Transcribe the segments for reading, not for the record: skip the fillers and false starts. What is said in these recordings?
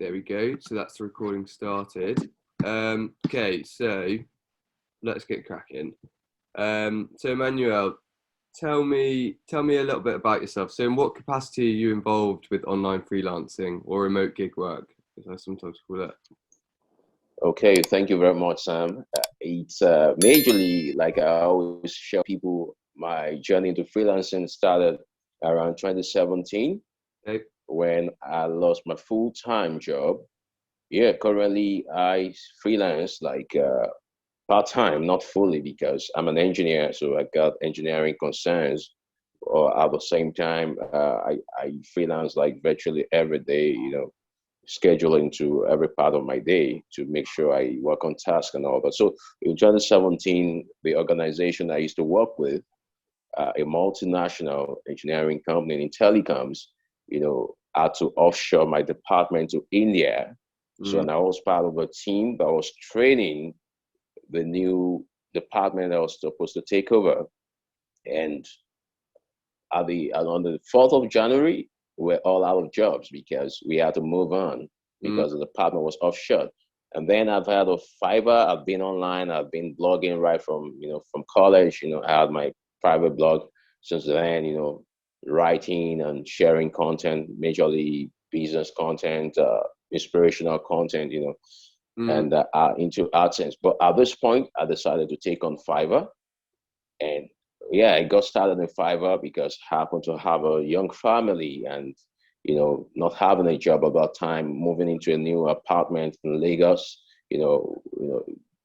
There we go. So that's the recording started. Okay, so let's get cracking. So Emmanuel, tell me a little bit about yourself. So in what capacity are you involved with online freelancing or remote gig work, as I sometimes call it? Okay, thank you very much, Sam. It's majorly like I always share people, my journey into freelancing started around 2017 Okay. when I lost my full-time job. Yeah, currently I freelance like part-time, not fully because I'm an engineer, so I got engineering concerns. Or at the same time, I freelance like virtually every day, schedule into every part of my day to make sure I work on task and all that. So in 2017, the organization I used to work with, a multinational engineering company in telecoms, had to offshore my department to India. So Mm, and I was part of a team that was training the new department that was supposed to take over. And on the 4th of January, we're all out of jobs because we had to move on mm, because the department was offshore. And then I've had a Fiverr. I've been online. I've been blogging right from from college. I had my private blog since then. Writing and sharing content, majorly business content, inspirational content. mm. And into AdSense. But at this point, I decided to take on Fiverr, and yeah, I got started in Fiverr because I happened to have a young family and, not having a job at that time, moving into a new apartment in Lagos,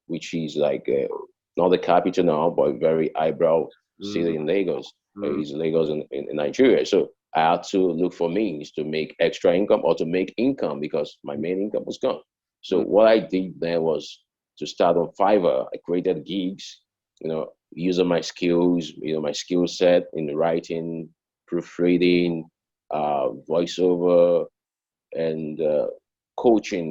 which is like not the capital now, but very eyebrow Mm, city in Lagos. mm, Is Lagos in Nigeria. So I had to look for means to make extra income or to make income because my main income was gone. So mm, what I did then was to start on Fiverr. I created gigs, using my skills, my skill set in writing, proofreading, voiceover, and coaching,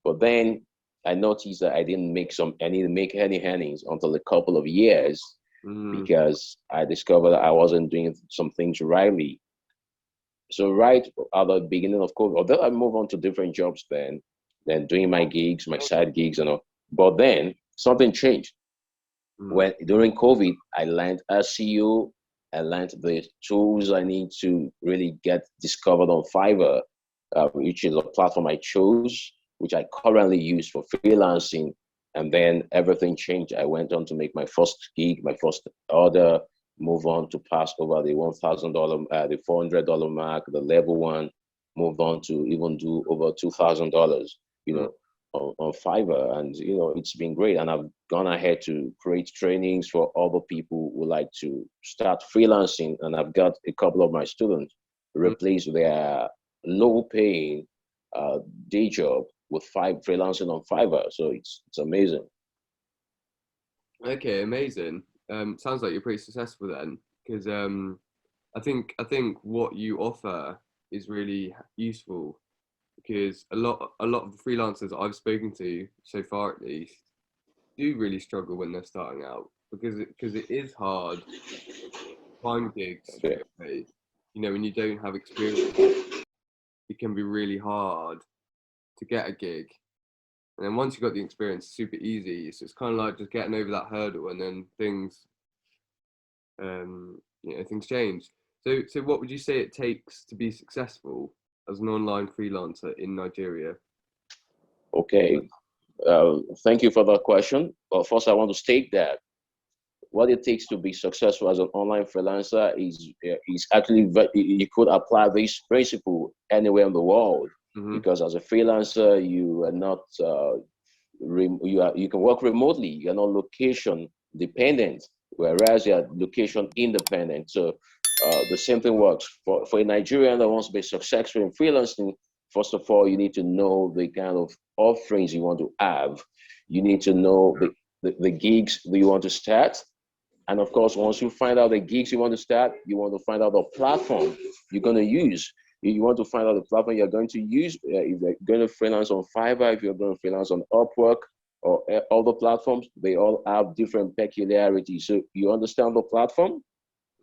But then I noticed that I didn't make any earnings until a couple of years mm. because I discovered that I wasn't doing some things rightly. So right at the beginning of COVID, although I moved on to different jobs then doing my gigs, my side gigs and all. But then something changed Mm. when during COVID, I learned SEO. I learned the tools I need to really get discovered on Fiverr, which is a platform I chose, which I currently use for freelancing. And then everything changed. I went on to make my first gig, my first order, move on to pass over the $1,000, the $400 mark, the level one, moved on to even do over $2,000. You Mm. know, on Fiverr, and it's been great. And I've gone ahead to create trainings for other people who like to start freelancing, and I've got a couple of my students Mm. replace their low-paying uh, day job with freelancing on Fiverr. So it's amazing. Okay, amazing. Sounds like you're pretty successful then, because I think what you offer is really useful because a lot of the freelancers I've spoken to so far at least do really struggle when they're starting out because it is hard to find gigs Okay. straight away. When you don't have experience, it can be really hard to get a gig. And then once you've got the experience, it's super easy. So it's kind of like just getting over that hurdle, and then things change. So what would you say it takes to be successful as an online freelancer in Nigeria? Okay. Thank you for that question. But first, I want to state that what it takes to be successful as an online freelancer is actually you could apply this principle anywhere in the world, Hmm. because as a freelancer you are not you can work remotely. You're not location dependent, whereas you're location independent. So the same thing works for a Nigerian that wants to be successful in freelancing. First of all, you need to know the kind of offerings you want to have. You need to know the gigs that you want to start. And of course, once you find out the gigs you want to start, you want to find out the platform you're going to use. You want to find out the platform you're going to use. If you're going to freelance on Fiverr, if you're going to freelance on Upwork or other platforms, they all have different peculiarities. So you understand the platform,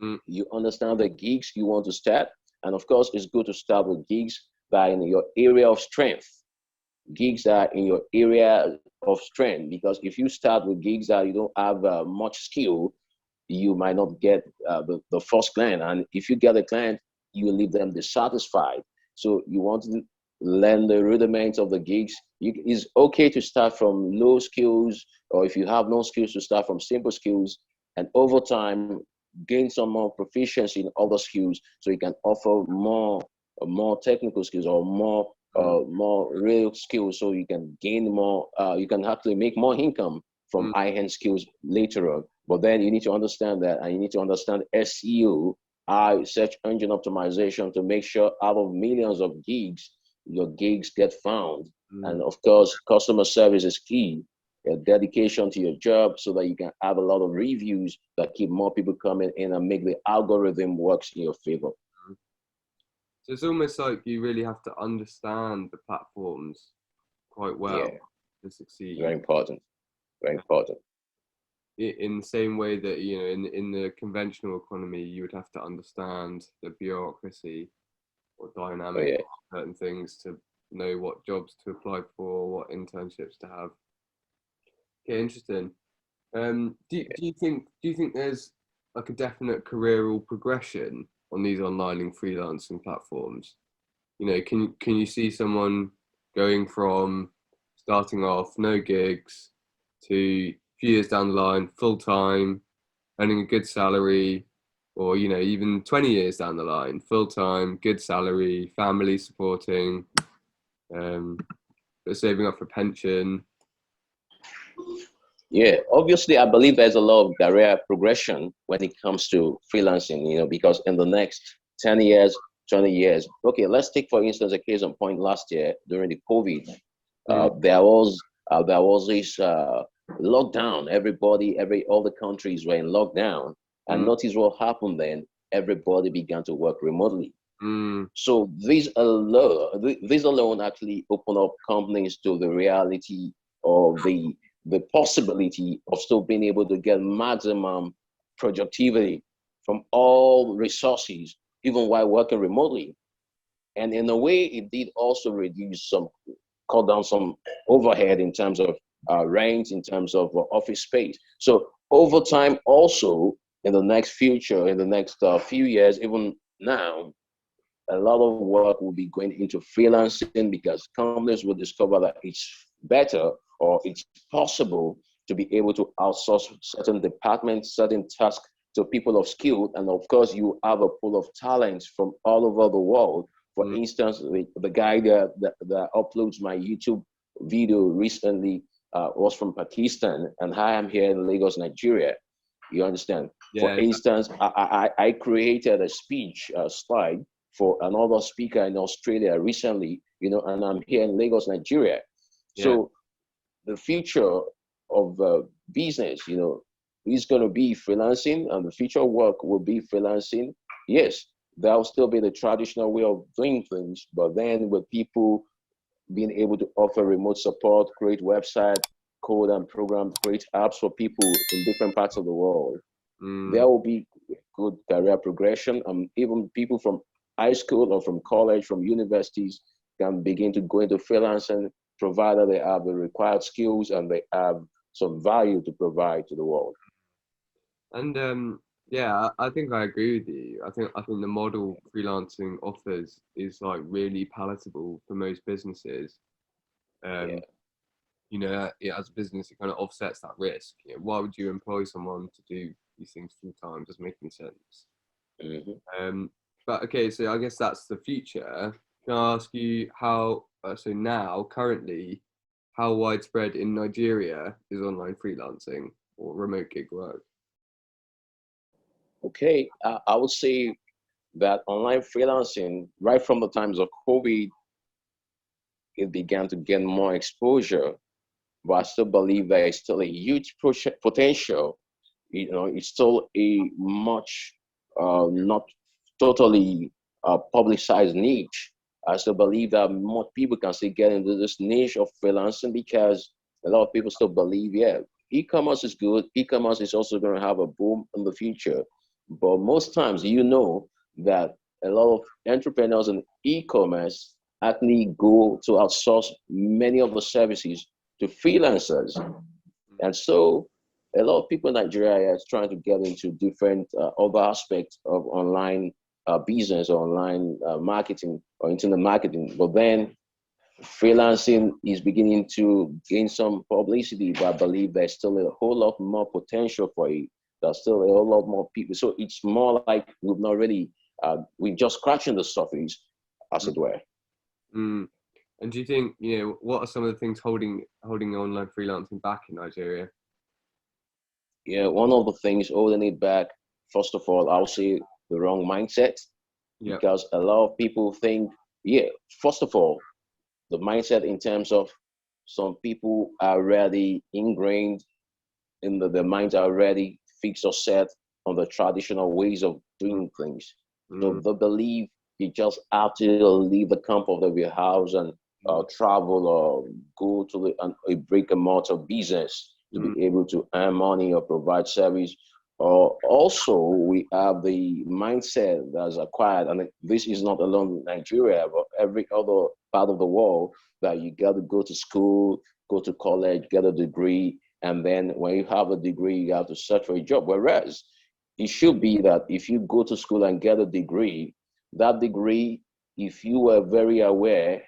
Mm. you understand the gigs you want to start. And of course, it's good to start with gigs that are in your area of strength. gigs that are in your area of strength. Because if you start with gigs that you don't have much skill, you might not get the first client. And if you get a client, you leave them dissatisfied. So you want to learn the rudiments of the gigs. It's okay to start from low skills, or if you have no skills, to start from simple skills. And over time, gain some more proficiency in other skills so you can offer more technical skills, or more real skills, so you can gain more, you can actually make more income from Mm. high-end skills later on. But then you need to understand that, and you need to understand SEO, search engine optimization, to make sure out of millions of gigs, your gigs get found. And of course, customer service is key. Your dedication to your job, so that you can have a lot of reviews that keep more people coming in and make the algorithm works in your favor. So it's almost like you really have to understand the platforms quite well Yeah, to succeed. very important. Very important. In the same way that, you know, in the conventional economy, you would have to understand the bureaucracy or Oh dynamic yeah. of certain things to know what jobs to apply for, what internships to have. Okay, interesting. Do you think there's like a definite careeral progression on these online and freelancing platforms? You know, can you see someone going from starting off no gigs to a few years down the line full time, earning a good salary, or you know even 20 years down the line full time, good salary, family supporting, um, but saving up for pension. Yeah, obviously, I believe there's a lot of career progression when it comes to freelancing, because in the next 10 years, 20 years, okay, let's take, for instance, a case in point last year during the COVID. Mm, There was this lockdown. All the countries were in lockdown. And mm, notice what happened then. Everybody began to work remotely. mm, So these alone actually open up companies to the reality, or the possibility of still being able to get maximum productivity from all resources, even while working remotely. And in a way, it did also cut down some overhead in terms of rent, in terms of office space. So over time, also in the next future, in the next few years, even now, a lot of work will be going into freelancing, because companies will discover that it's better, or it's possible, to be able to outsource certain departments, certain tasks, to people of skill. And of course, you have a pool of talents from all over the world. For mm. instance, the guy that uploads my YouTube video recently was from Pakistan, and I am here in Lagos, Nigeria. You understand? For Yeah, instance, I created a speech slide for another speaker in Australia recently, and I'm here in Lagos, Nigeria. yeah. So the future of business, is going to be freelancing, and the future of work will be freelancing. Yes, that'll still be the traditional way of doing things, but then with people being able to offer remote support, create website, code and program, create apps for people in different parts of the world, Mm. there will be good career progression. Even people from high school or from college, from universities, can begin to go into freelancing, provided they have the required skills and they have some value to provide to the world. And yeah, I think I agree with you. I think the model freelancing offers is like really palatable for most businesses. Yeah. Um, you know, yeah, as a business, it kind of offsets that risk. You know, why would you employ someone to do these things full time? Doesn't make any sense. Hmm. Um, but okay, so I guess that's the future. Can I ask you how? So now, currently, how widespread in Nigeria is online freelancing or remote gig work? Okay, I would say that online freelancing, right from the times of COVID, it began to get more exposure, but I still believe there is still a huge potential. It's still a much not totally publicized niche. I still believe that more people can still get into this niche of freelancing, because a lot of people still believe, yeah, e-commerce is good. E-commerce is also going to have a boom in the future. But most times, that a lot of entrepreneurs in e-commerce actually go to outsource many of the services to freelancers. And so a lot of people in Nigeria are trying to get into different other aspects of online business or online marketing or internet marketing. But then freelancing is beginning to gain some publicity, but I believe there's still a whole lot more potential for it. There's still a whole lot more people. So it's more like we've not really, we're just scratching the surface, as it were. Mm. And do you think, what are some of the things holding online freelancing back in Nigeria? Yeah, one of the things holding it back, first of all, I'll say the wrong mindset, Yep. because a lot of people think, yeah, first of all, the mindset in terms of some people are already ingrained in their minds are already fixed or set on the traditional ways of doing things. So Mm. they believe you just have to leave the comfort of your house and travel or go to a brick and mortar business to Mm. be able to earn money or provide service. Also, we have the mindset that's acquired, and this is not alone in Nigeria, but every other part of the world, that you got to go to school, go to college, get a degree, and then when you have a degree, you have to search for a job. Whereas it should be that if you go to school and get a degree, that degree, if you were very aware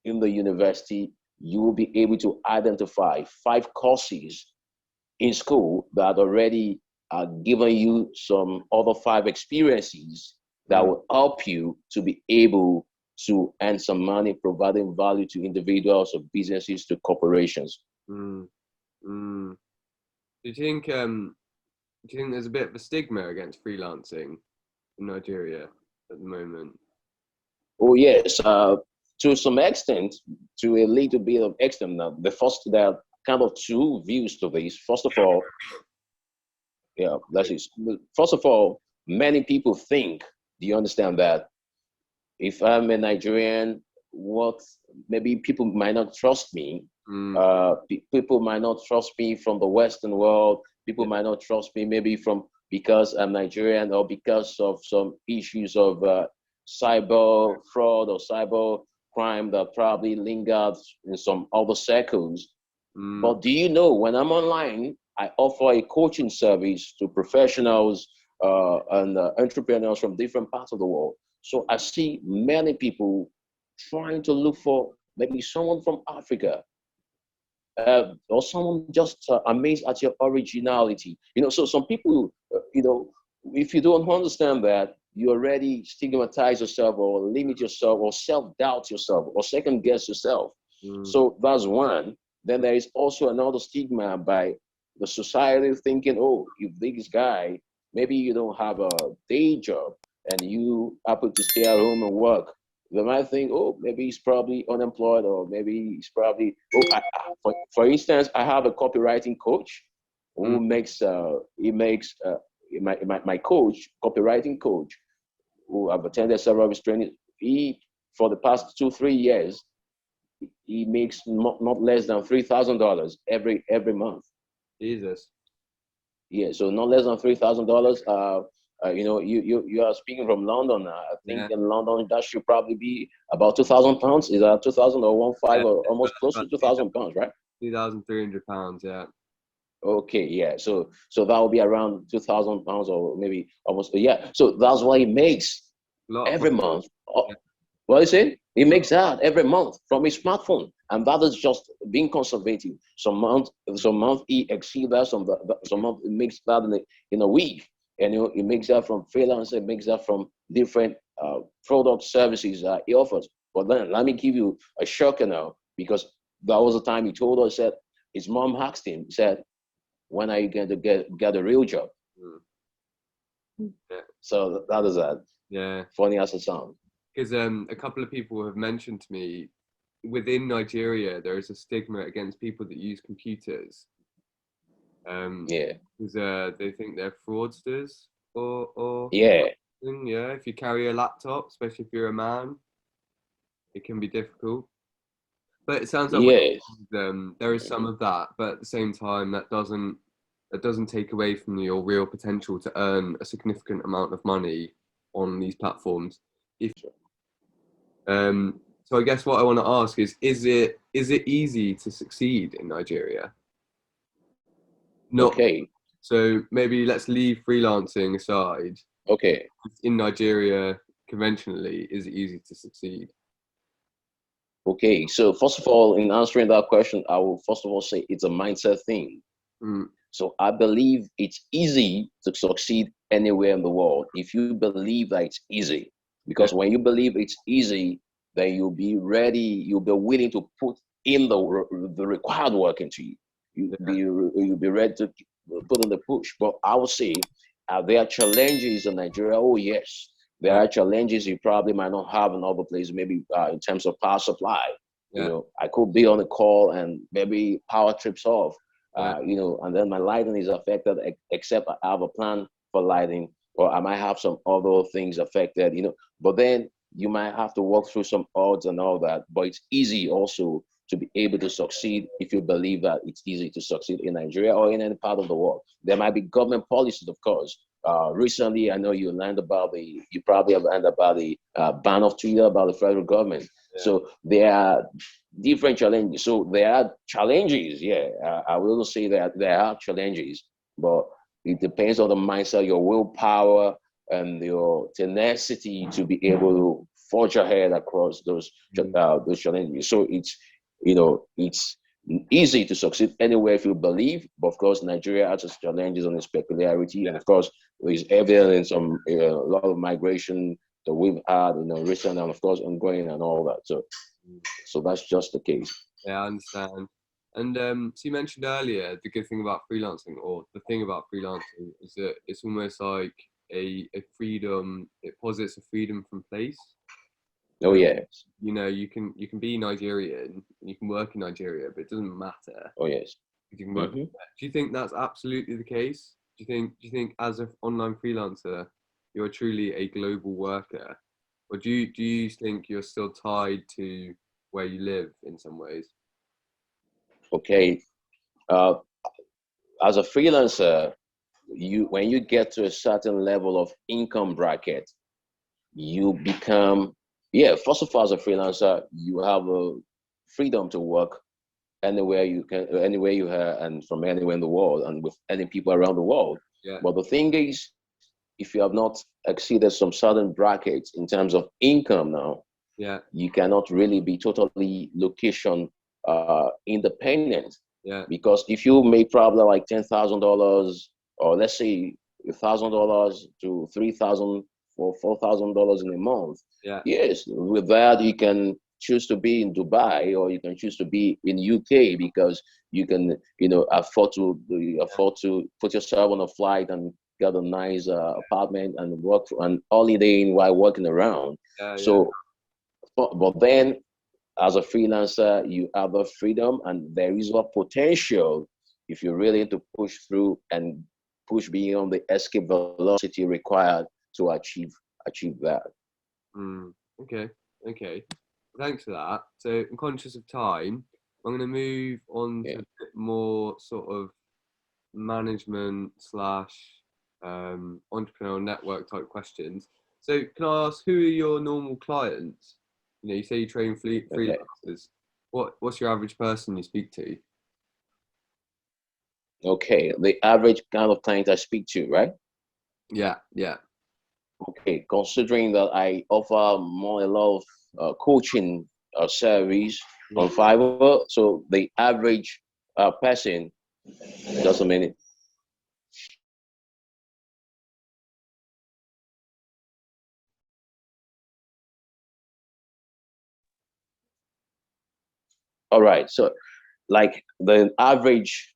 in the university, you will be able to identify 5 courses in school that already are giving you some other 5 experiences that will help you to be able to earn some money, providing value to individuals or businesses to corporations. Mm. Mm. Do you think there's a bit of a stigma against freelancing in Nigeria at the moment? Oh yes, to some extent, to a little bit of extent. Now, there are kind of two views to this. First of all, yeah, that's it. First of all, many people think, do you understand that if I'm a Nigerian, what maybe people might not trust me. Mm. People might not trust me from the Western world. People Yeah. might not trust me maybe from because I'm Nigerian or because of some issues of cyber fraud or cyber crime that probably lingers in some other circles. Mm. But do you know when I'm online, I offer a coaching service to professionals and entrepreneurs from different parts of the world. So I see many people trying to look for maybe someone from Africa or someone just amazed at your originality. So some people, if you don't understand that, you already stigmatize yourself or limit yourself or self-doubt yourself or second guess yourself. Mm. So that's one. Then there is also another stigma by the society thinking, oh, if this guy, maybe you don't have a day job and you happen to stay at home and work, they might think, oh, maybe he's probably unemployed, or maybe he's probably, for instance, I have a copywriting coach Mm. who my coach, copywriting coach, who I've attended several of his trainings. For the past 2-3 years, he makes not less than $3,000 every month. Jesus. Yeah, so not less than $3,000. You are speaking from London. I think Yeah. in London that should probably be about £2,000. Is that 2,000 or 1,500 Yeah. or almost close About to £2,000, right? £2,300. Yeah. Okay, yeah. So that will be around £2,000 or maybe almost, yeah. So that's what he makes A lot of every money. month. Yeah. What is it? He makes that every month from his smartphone, and that is just being conservative. Some month he exceeds that. Some month he makes that in a week, and he makes that from freelancer. Makes that from different product services he offers. But then let me give you a shocker now, because that was the time he told us that his mom asked him, said, "When are you going to get a real job?" Yeah. So that is that. Yeah. Funny as it sounds. Because a couple of people have mentioned to me within Nigeria there is a stigma against people that use computers. Yeah, Because they think they're fraudsters or yeah, something. Yeah. If you carry a laptop, especially if you're a man, it can be difficult. But it sounds like yes. there is some of that, but at the same time, that doesn't take away from your real potential to earn a significant amount of money on these platforms. If So I guess what I want to ask is it easy to succeed in Nigeria? Not Okay, so maybe let's leave freelancing aside. okay, In Nigeria, conventionally, is it easy to succeed? okay. So first of all, in answering that question, I will first of all say it's a mindset thing. Mm, So I believe it's easy to succeed anywhere in the world if you believe that it's easy. yeah, Because when you believe it's easy, then you'll be ready, you'll be willing to put in the required work into you. You'll be ready to put in the push. But I would say there are challenges in Nigeria. Oh yes, there yeah, are challenges you probably might not have in other places. Maybe in terms of power supply. You yeah, know, I could be on a call and maybe power trips off, yeah, you know, and then my lighting is affected, except I have a plan for lighting, or I might have some other things affected, you know, but then you might have to walk through some odds and all that. But it's easy also to be able to succeed if you believe that it's easy to succeed in Nigeria or in any part of the world. There might be government policies, of course. Recently, I know you probably have learned about the ban of Twitter about the federal government. yeah. So there are different challenges. So there are challenges, yeah. I will say that there are challenges, but it depends on the mindset, your willpower, and your tenacity to be able to forge ahead across Mm, those challenges. So it's, you know, it's easy to succeed anywhere if you believe. But of course, Nigeria has its challenges and its peculiarity, and yeah. of course, there's evident in some a lot of migration that we've had, you know, recent and of course ongoing and all that. So Mm. so that's just the case. Yeah, I understand. And so you mentioned earlier the good thing about freelancing, or the thing about freelancing, is that it's almost like a freedom. It posits a freedom from place. Oh So yes. you can be Nigerian, and you can work in Nigeria, but it doesn't matter. Oh yes. You can work. Hmm. Do you think that's absolutely the case? Do you think as an online freelancer, you're truly a global worker, or do you think you're still tied to where you live in some ways? Okay. Uh, as a freelancer, you when you get to a certain level of income bracket, you become, yeah. First of all, as a freelancer, you have a freedom to work anywhere you can, anywhere you have, and from anywhere in the world, and with any people around the world. Yeah, But the thing is, if you have not exceeded some certain brackets in terms of income now, yeah, you cannot really be totally location independent, yeah, because if you make probably like $10,000, or let's say $1,000 to 3,000 or $4,000 in a month, yeah, yes, with that you can choose to be in Dubai, or you can choose to be in UK, because you can, you know, afford to put yourself on a flight and get a nice apartment and work and holiday while working around. yeah, yeah. So but then, as a freelancer, you have a freedom, and there is a potential if you're really to push through and push beyond the escape velocity required to achieve that. Mm, okay, okay. Thanks for that. So I'm conscious of time. I'm going to move on to Yeah. a bit more sort of management slash entrepreneurial network type questions. So can I ask, who are your normal clients? You say you train Okay. freelancers. What's your average person you speak to? Okay. The average kind of client I speak to, right? Yeah, yeah. Okay. Considering that I offer more a lot of coaching service on Mm. Fiverr, so the average person, just a minute. All right. So like the average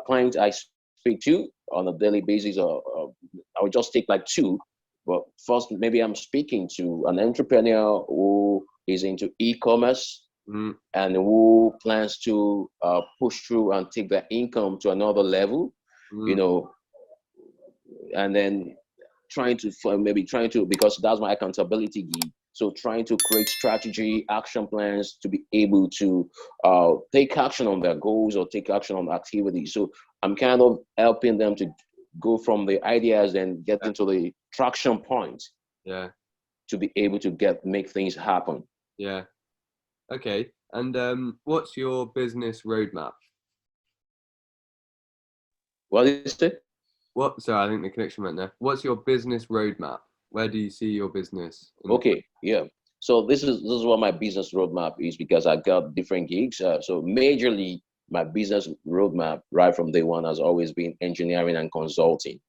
client I speak to on a daily basis, or I would just take like two. But first, maybe I'm speaking to an entrepreneur who is into e-commerce Mm, and who plans to push through and take their income to another level, you mm, know, and then maybe trying to, because that's my accountability gig, so trying to create strategy action plans to be able to take action on their goals or take action on activities. So I'm kind of helping them to go from the ideas and get yeah, into the traction point yeah, to be able to make things happen. yeah. Okay. And what's your business roadmap? What is it? What? Sorry, I think the connection went there. What's your business roadmap? Where do you see your business in the? Okay, yeah. So this is what my business roadmap is, because I got different gigs. So majorly my business roadmap right from day one has always been engineering and consulting,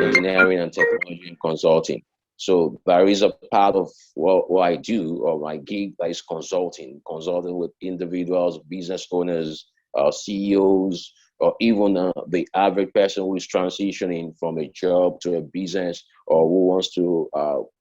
engineering and technology and consulting. So there is a part of what I do, or my gig, that is consulting with individuals, business owners, CEOs, or even the average person who is transitioning from a job to a business, or who wants to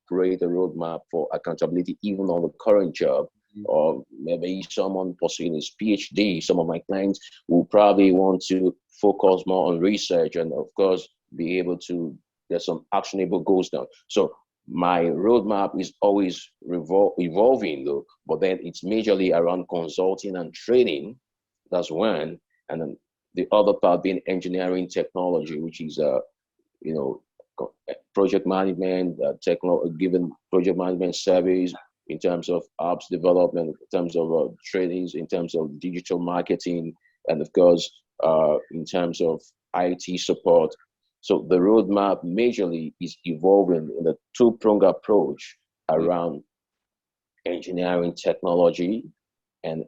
create a roadmap for accountability even on the current job, or maybe someone pursuing his PhD. Some of my clients will probably want to focus more on research and, of course, be able to get some actionable goals done. So my roadmap is always evolving though, but then it's majorly around consulting and training. That's one. And then the other part being engineering technology, which is you know, project management, given project management service in terms of apps development, in terms of trainings, in terms of digital marketing, and of course, in terms of IT support. So the roadmap majorly is evolving in a two-pronged approach around engineering technology and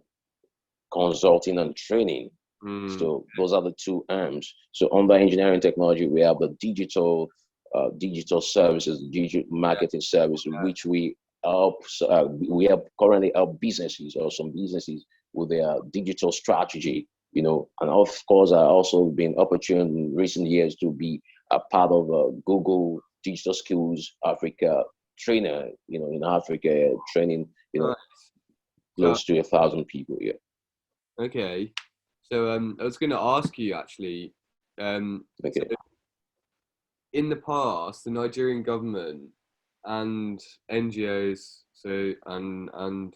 consulting and training. Mm. So those are the two arms. So under engineering technology, we have the digital services, digital marketing service, which we have currently help businesses, or some businesses, with their digital strategy. And of course, I also been opportune in recent years to be a part of Google Digital Skills Africa trainer. In Africa, training Nice. So, close to 1,000 people. Yeah. okay. So I was going to ask you actually. So Okay. in the past, the Nigerian government and NGOs, so and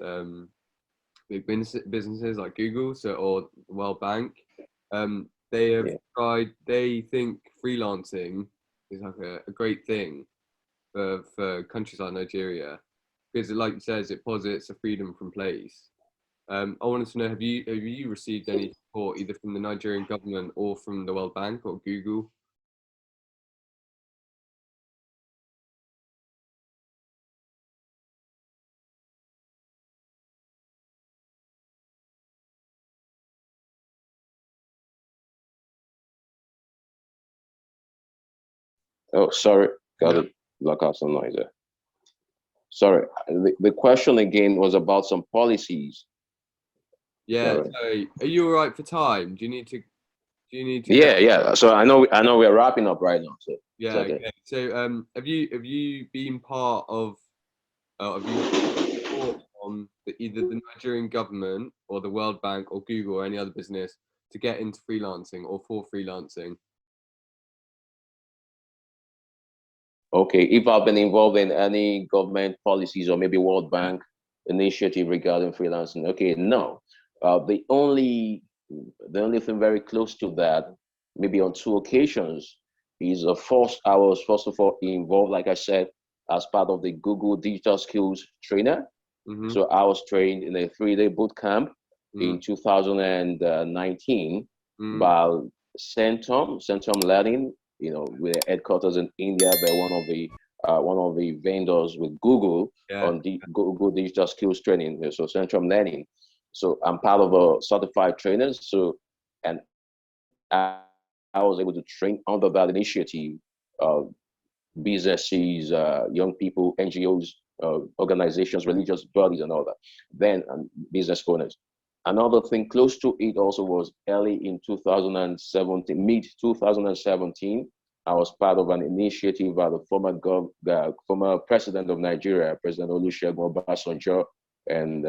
big businesses like Google, or World Bank, they have Yeah. tried. They think freelancing is like a great thing for countries like Nigeria, because, like you says, it posits a freedom from place. I wanted to know, have you received any support either from the Nigerian government or from the World Bank or Google? Oh, sorry. Got Yeah. it. Block out some noise there. Sorry. The question again was about some policies. Yeah. Sorry. So, are you all right for time? Do you need to go? Yeah, yeah. So I know we're wrapping up right now. So it's Yeah. okay. Okay. So, have you been part of? Have you support from either the Nigerian government or the World Bank or Google or any other business to get into freelancing or for freelancing? Okay. If I've been involved in any government policies or maybe World Bank initiative regarding freelancing, okay, no. The only thing very close to that, maybe on two occasions, is I was first of all involved, like I said, as part of the Google Digital Skills Trainer. Mm-hmm. So I was trained in a 3-day boot camp Mm-hmm. in 2019 Mm-hmm. by Centum Learning, with their headquarters in India. They're one of the vendors with Google Yeah. on the Google Digital Skills Training. So Centum Learning. So I'm part of a certified trainers. So, and I was able to train under that initiative, uh, businesses, young people, NGOs, organizations, religious bodies, and all that. Then business owners. Another thing close to it also was early in 2017, mid 2017. I was part of an initiative by the former president of Nigeria, President Olusegun Obasanjo, and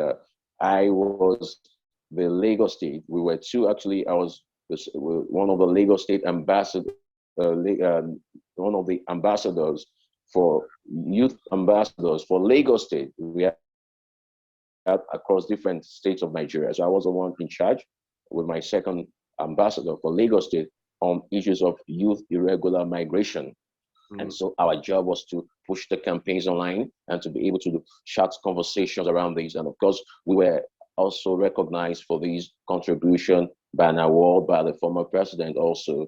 I was the Lagos State. We were two actually. I was one of the Lagos State ambassadors, one of the ambassadors for youth ambassadors for Lagos State. We had across different states of Nigeria. So I was the one in charge with my second ambassador for Lagos State on issues of youth irregular migration. And Mm. so our job was to push the campaigns online and to be able to start conversations around these. And of course, we were also recognized for this contribution by an award by the former president also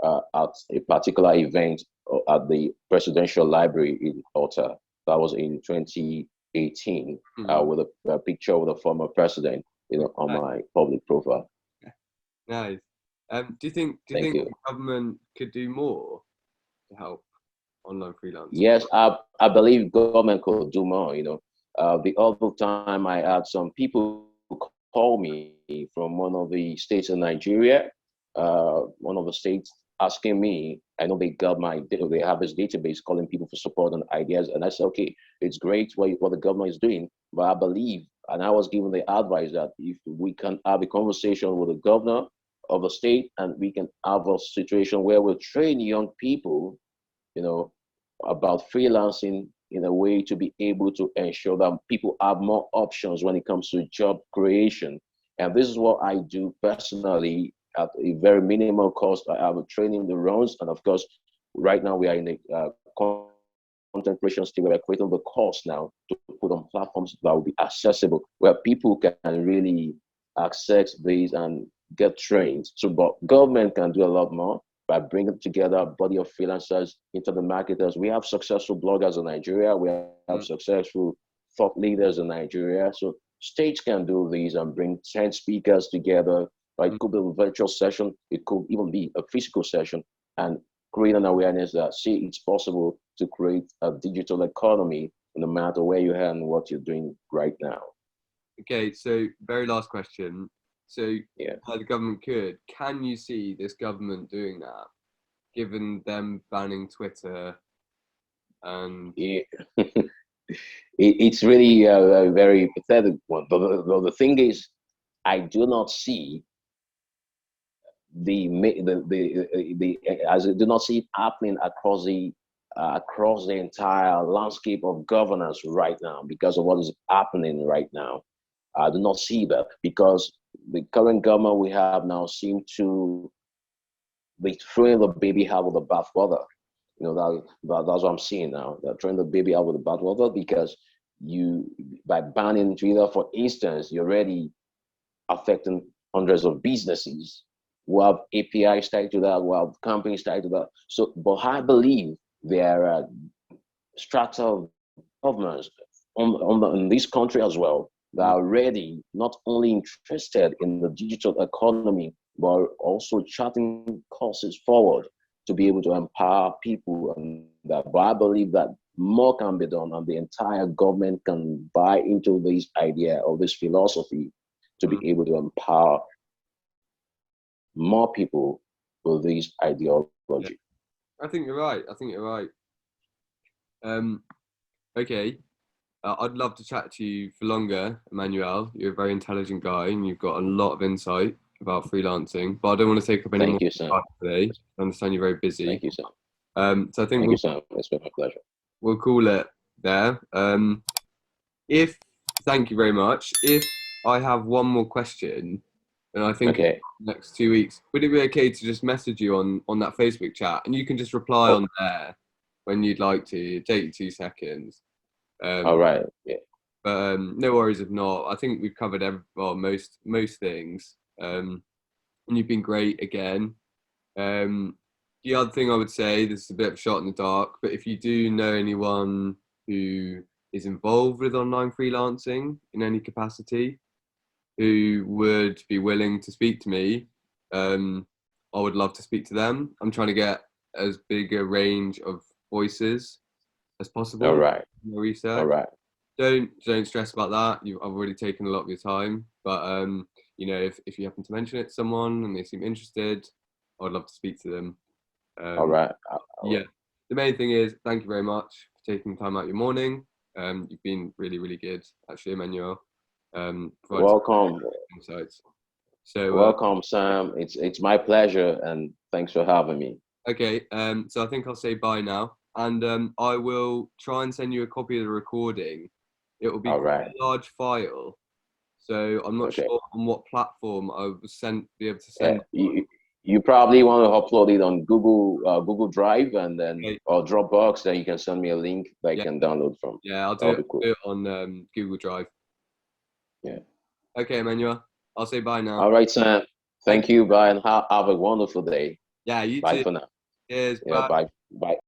at a particular event at the Presidential Library in Ottawa. That was in 2018 with a picture of the former president, on my public profile. Nice. Do you think the government could do more to help online freelancers? Yes, I believe government could do more. The other time I had some people call me from one of the states in Nigeria, one of the states asking me. I know they have this database calling people for support and ideas, and I said, okay, it's great what the government is doing, but I believe, and I was given the advice that if we can have a conversation with the governor of the state, and we can have a situation where we train young people, about freelancing in a way to be able to ensure that people have more options when it comes to job creation. And this is what I do personally at a very minimal cost. I have a training the runs, and of course, right now we are in a content creation stage where we're creating the course now to put on platforms that will be accessible, where people can really access these and get trained. So, but government can do a lot more by bringing together a body of freelancers, internet marketers. We have successful bloggers in Nigeria. We have successful thought leaders in Nigeria. So states can do these and bring 10 speakers together. It could be a virtual session. It could even be a physical session, and create an awareness that, see, it's possible to create a digital economy no matter where you are and what you're doing right now. Okay, so very last question. So the government could. Can you see this government doing that, given them banning Twitter? And it's really a very pathetic one. But the thing is, I do not see as I do not see it happening across the entire landscape of governance right now because of what is happening right now. I do not see that because the current government we have now seem to be throwing the baby out with the bathwater. That's what I'm seeing now. They're throwing the baby out with the bathwater because by banning Twitter, for instance, you're already affecting hundreds of businesses who have APIs tied to that, who have companies tied to that. So, but I believe there are strata of governments in this country as well that are already not only interested in the digital economy, but also charting courses forward to be able to empower people. And that, but I believe that more can be done, and the entire government can buy into this idea or this philosophy to be able to empower more people with this ideology. I think you're right. Okay. I'd love to chat to you for longer, Emmanuel. You're a very intelligent guy and you've got a lot of insight about freelancing, but I don't want to take up any more time today. I understand you're very busy. Thank you, Sam. So I think Thank you, Sam. It's been my pleasure. We'll call it there. Thank you very much. If I have one more question, and I think next 2 weeks, would it be okay to just message you on that Facebook chat, and you can just reply on there when you'd like to? Take you 2 seconds. All right. Yeah. But no worries if not. I think we've covered most things. And you've been great again. The other thing I would say, this is a bit of a shot in the dark, but if you do know anyone who is involved with online freelancing in any capacity, who would be willing to speak to me, I would love to speak to them. I'm trying to get as big a range of voices as possible. All right. Research. All right. Don't stress about that. I've already taken a lot of your time, but if you happen to mention it to someone and they seem interested, I would love to speak to them. All right. Yeah. The main thing is, thank you very much for taking time out your morning. You've been really, really good, actually, Emmanuel. Welcome. Insights. So welcome, Sam. It's my pleasure, and thanks for having me. Okay. So I think I'll say bye now, and I will try and send you a copy of the recording. It will be a large file, so I'm not sure on what platform I will be able to send. You probably want to upload it on Google Drive and then or Dropbox. Then you can send me a link that I can download from. Yeah, I'll do it on Google Drive. Yeah. Okay, Emmanuel. I'll say bye now. All right, Sam. Thank Thank you. Bye, and have a wonderful day. Yeah, you Bye too. for now. Cheers. Yeah, Bye. bye. Bye.